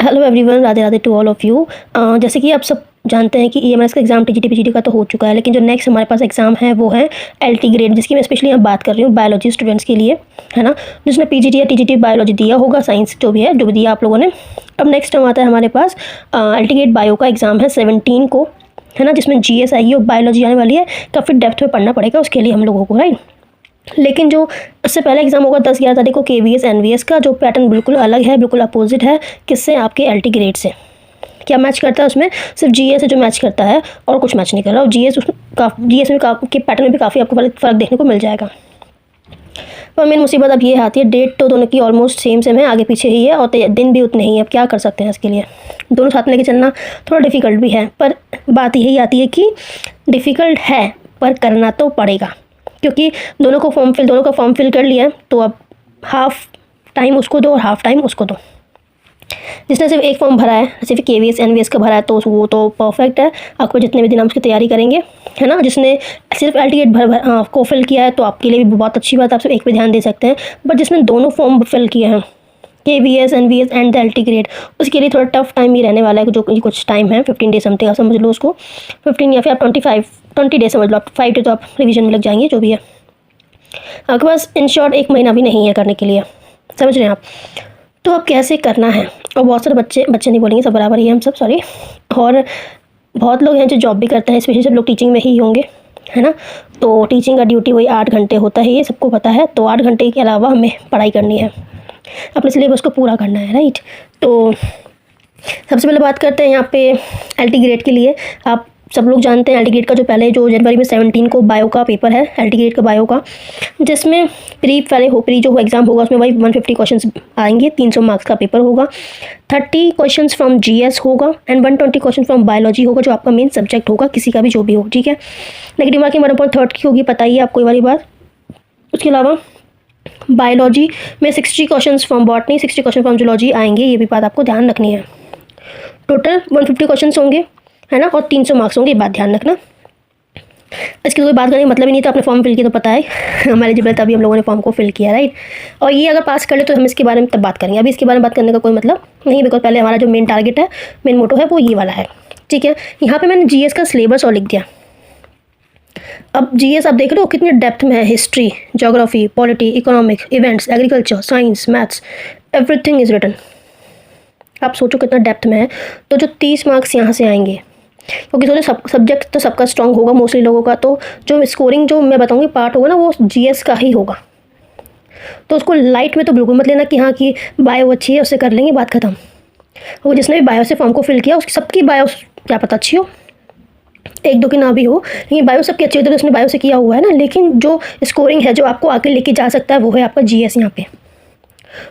Hello everyone, Radhe Radhe to all of you. जैसे कि आप सब जानते हैं कि ईएमएस का एग्ज़ाम टीजीटी पीजीटी का तो हो चुका है, लेकिन जो नेक्स्ट हमारे पास एग्ज़ाम है वो है एलटी ग्रेड, जिसकी मैं स्पेशली यहाँ बात कर रही हूँ बायोलॉजी स्टूडेंट्स के लिए, है ना। जिसने पीजीटी या टीजीटी बायोलॉजी दिया होगा, साइंस जो भी है, जो भी दिया आप लोगों ने। अब नेक्स्ट टाइम आता है हमारे पास एलटी ग्रेड बायो का एग्ज़ाम है 17 को, है ना, जिसमें जीएस आएगी और बायोलॉजी आने वाली है। काफ़ी डेप्थ में पढ़ना पड़ेगा उसके लिए हम लोगों को, राइट। लेकिन जो उससे पहले एग्ज़ाम होगा 10-11 तारीख को केवीएस एनवीएस का, जो पैटर्न बिल्कुल अलग है, बिल्कुल अपोजिट है किससे, आपके एलटी ग्रेड से। क्या मैच करता है उसमें? सिर्फ जीएस है जो मैच करता है और कुछ मैच नहीं कर रहा। और जीएस में के पैटर्न में भी काफ़ी आपको फ़र्क देखने को मिल जाएगा। पर मेन मुसीबत अब ये आती है, डेट तो दोनों की ऑलमोस्ट सेम है, आगे पीछे ही है, और दिन भी उतने ही है। अब क्या कर सकते हैं इसके लिए, दोनों साथ में लेके चलना थोड़ा डिफ़िकल्ट भी है। पर बात यही आती है कि डिफ़िकल्ट है पर करना तो पड़ेगा, क्योंकि दोनों का फॉर्म फिल कर लिया है, तो अब हाफ़ टाइम उसको दो और हाफ़ टाइम उसको दो। जिसने सिर्फ एक फॉर्म भरा है, सिर्फ केवीएस एनवीएस का भरा है, तो वो तो परफेक्ट है। आपको जितने भी दिन आप उसकी तैयारी करेंगे, है ना। जिसने सिर्फ एलटी ग्रेड को फिल किया है, तो आपके लिए भी बहुत अच्छी बात है, आप सिर्फ एक पे ध्यान दे सकते हैं। बट जिसने दोनों फॉर्म फिल किए हैं, KVS NVS and the LT grade, उसके लिए थोड़ा टफ टाइम ही रहने वाला है। जो कुछ टाइम है 15 डेज समथिंग, आप समझ लो उसको 15, या फिर आप 20 डेज समझ लो। आप 5 डे तो आप रिविजन में लग जाएंगे, जो भी है। आपके पास इन शॉर्ट 1 महीना भी नहीं है करने के लिए, समझ रहे हैं आप। तो अब कैसे करना है। और बहुत सारे बच्चे नहीं बोलेंगे, सब बराबर ही हैं हम सब, सॉरी। और बहुत लोग हैं जो जॉब भी करते हैं, स्पेशली सब लोग टीचिंग में ही होंगे, है ना। तो टीचिंग का ड्यूटी वही 8 घंटे होता है, ये सबको पता है। तो 8 घंटे के अलावा हमें पढ़ाई करनी है, अपने सिलेबस को पूरा करना है, राइट। तो सबसे पहले बात करते हैं यहाँ पे एलटी ग्रेड के लिए। आप सब लोग जानते हैं एलटी ग्रेड का जो पहले जो जनवरी में 17 को बायो का पेपर है, एलटी ग्रेड का बायो का, जिसमें प्री जो एग्ज़ाम होगा उसमें वही 150 क्वेश्चंस आएंगे। 300 मार्क्स का पेपर होगा। 30 क्वेश्चंस फ्रॉम जीएस होगा एंड 120 क्वेश्चन फ्रॉम बायोलॉजी होगा, जो आपका मेन सब्जेक्ट होगा, किसी का भी जो भी हो, ठीक है। नेगेटिव मार्किंग 1/3 की होगी, पता ही है आपको ये वाली बात। उसके अलावा बायोलॉजी में 60 question from botany, 60 question from zoology आएंगे, ये भी बात आपको ध्यान रखनी है। टोटल 150 क्वेश्चन होंगे, है ना, और 300 मार्क्स होंगे, ये बात ध्यान रखना। इसकी कोई बात करने का मतलब ही नहीं था, आपने फॉर्म फिल किया तो पता है हमारे एलिजिबल तभी हम लोगों ने फॉर्म को फिल किया, राइट। और ये अगर पास कर ले तो हम इसके बारे में तब बात करेंगे, अभी इसके बारे में बात करने का कोई मतलब नहीं, बिकॉज पहले हमारा जो मेन टारगेट है, मेन मोटो है, वो ये वाला है, ठीक है। यहाँ पर मैंने जीएस का सिलेबस और लिख दिया। अब जीएस आप देख रहे हो कितनी डेप्थ में है। History, geography, polity, economics, events, agriculture, science, maths, everything is written. आप सोचो कितना डेप्थ में है। तो जो 30 मार्क्स यहाँ से आएंगे, क्योंकि सोचो सब्जेक्ट तो सबका स्ट्रॉन्ग होगा मोस्टली लोगों का, तो जो स्कोरिंग जो मैं बताऊँगी पार्ट होगा ना, वो जीएस का ही होगा। तो उसको लाइट में तो बिल्कुल मत लेना कि हाँ कि बायो अच्छी है उससे कर लेंगे, बात खत्म। वो जिसने भी बायो से फॉर्म को फिल किया, उसकी सबकी बायो क्या पता अच्छी हो, 1-2 की ना भी हो, लेकिन बायो सबकी अच्छी होती है, तो उसने बायो से किया हुआ है ना। लेकिन जो स्कोरिंग है, जो आपको आगे लेके जा सकता है, वो है आपका जीएस यहाँ पे।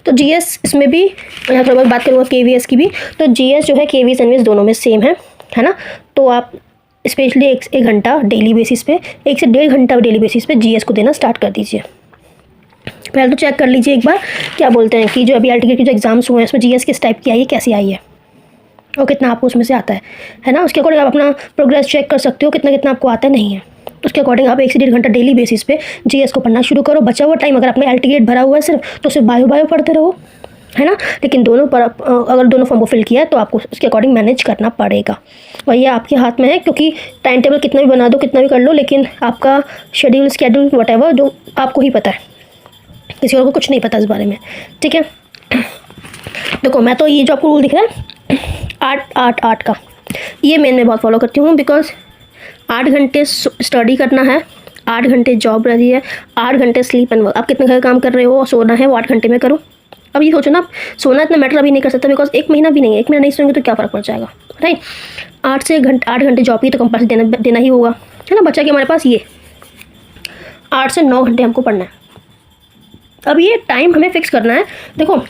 तो जीएस इसमें भी, यहाँ थोड़ा बहुत बात करूँगा केवीएस की भी। तो जीएस जो है केवीएस एनवीएस दोनों में सेम है ना। तो आप स्पेशली एक घंटा डेली बेसिस पे, 1 से 1.5 घंटा डेली बेसिस पे जीएस को देना स्टार्ट कर दीजिए। पहले तो चेक कर लीजिए एक बार, क्या बोलते हैं कि जो अभी एलटी के जो एग्जाम्स हुए हैं उसमें जीएस किस टाइप की आई है, कैसी आई है, और कितना आपको उसमें से आता है ना। उसके अकॉर्डिंग आप अपना प्रोग्रेस चेक कर सकते हो, कितना कितना आपको आता है, नहीं है। उसके अकॉर्डिंग आप 1 से 1.5 घंटा डेली बेसिस पे जीएस को पढ़ना शुरू करो। बचा हुआ टाइम अगर आपने एलटी ग्रेड भरा हुआ है सिर्फ, तो सिर्फ बायो पढ़ते रहो, है ना। लेकिन दोनों पर अगर दोनों फॉर्म को फिल किया है तो आपको उसके अकॉर्डिंग मैनेज करना पड़ेगा। और ये आपके हाथ में है, क्योंकि टाइम टेबल कितना भी बना दो, कितना भी कर लो, लेकिन आपका स्केड्यूल वटेवर जो आपको ही पता है, किसी और को कुछ नहीं पता इस बारे में, ठीक है। देखो मैं तो ये जो आपको रूल दिख रहा है 8-8-8 का, ये मैं बहुत फॉलो करती हूँ, बिकॉज 8 घंटे स्टडी करना है, 8 घंटे जॉब रही है, 8 घंटे स्लीप एंड वर्क। आप कितने घर काम कर रहे हो और सोना है, वो 8 घंटे में करो। अब ये सोचो ना, सोना इतना मैटर अभी नहीं कर सकता, बिकॉज 1 महीना भी नहीं है, 1 महीना नहीं सोएंगे तो क्या फ़र्क पड़ जाएगा, राइट। 8 घंटे जॉब की तो कंपल्सरी देना ही होगा, है ना। बच्चा कि हमारे पास ये 8 से 9 घंटे हमको पढ़ना है। अब ये टाइम हमें फिक्स करना है। देखो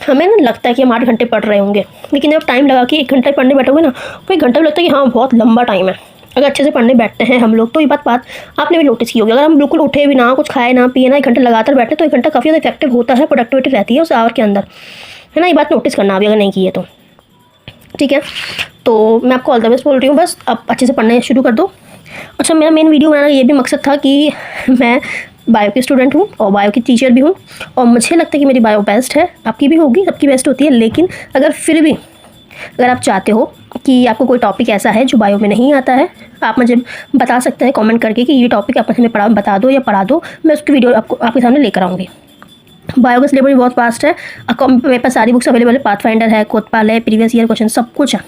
हमें ना लगता है कि हम 8 घंटे पढ़ रहे होंगे, लेकिन जब टाइम लगा के 1 घंटा पढ़ने बैठोगे ना, तो 1 घंटा भी लगता है कि हाँ बहुत लंबा टाइम है। अगर अच्छे से पढ़ने बैठते हैं हम लोग, तो ये बात आपने भी नोटिस की होगी। अगर हम बिल्कुल उठे भी ना, कुछ खाए ना पिए ना, 1 घंटे लगातार बैठे, तो 1 घंटा काफ़ी ज़्यादा इफेक्टिव होता है, प्रोडक्टिविटी रहती है उस आवर के अंदर, है ना। ये बात नोटिस करना अभी अगर नहीं की है तो, ठीक है। तो मैं आपको ऑल द बेस्ट बोल रही हूँ, बस आप अच्छे से पढ़ना शुरू कर दो। अच्छा, मेरा मेन वीडियो बनाना ये भी मकसद था कि मैं बायो की स्टूडेंट हूँ और बायो की टीचर भी हूँ, और मुझे लगता है कि मेरी बायो बेस्ट है। आपकी भी होगी, सबकी बेस्ट होती है, लेकिन अगर फिर भी अगर आप चाहते हो कि आपको कोई टॉपिक ऐसा है जो बायो में नहीं आता है, आप मुझे बता सकते हैं कमेंट करके कि ये टॉपिक आप हमें बता दो या पढ़ा दो, मैं उसकी वीडियो आपके सामने लेकर आऊँगी। बायो का सिलेबस भी बहुत फास्ट है। मेरे पास सारी बुक्स अवेलेबल है, पाथफाइंडर है, कोतवाल है, प्रीवियस ईयर क्वेश्चन सब कुछ है।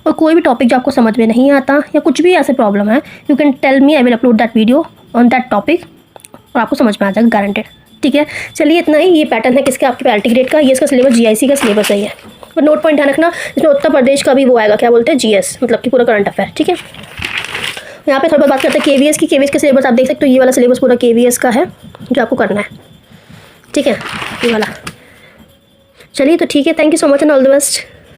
और कोई भी टॉपिक जो आपको समझ में नहीं आता या कुछ भी ऐसे प्रॉब्लम है, you can tell me, I will upload that video on that topic और आपको समझ में आ जाएगा गारंटेड। ठीक है, चलिए इतना ही। ये पैटर्न है किसका, आपके एल्टी ग्रेड का। ये इसका सिलेबस जीआईसी का सिलेबस है। और नोट पॉइंट ध्यान रखना, इसमें उत्तर प्रदेश का भी वो आएगा, क्या बोलते हैं, जीएस, मतलब कि पूरा करंट अफेयर। ठीक है, यहाँ पे थोड़ा बहुत बात करते हैं केवीएस की। केवीएस का सिलेबस आप देख सकते हो, ये वाला सिलेबस पूरा केवीएस का है जो आपको करना है। ठीक है, ये वाला। चलिए तो ठीक है, thank you so much and all the best.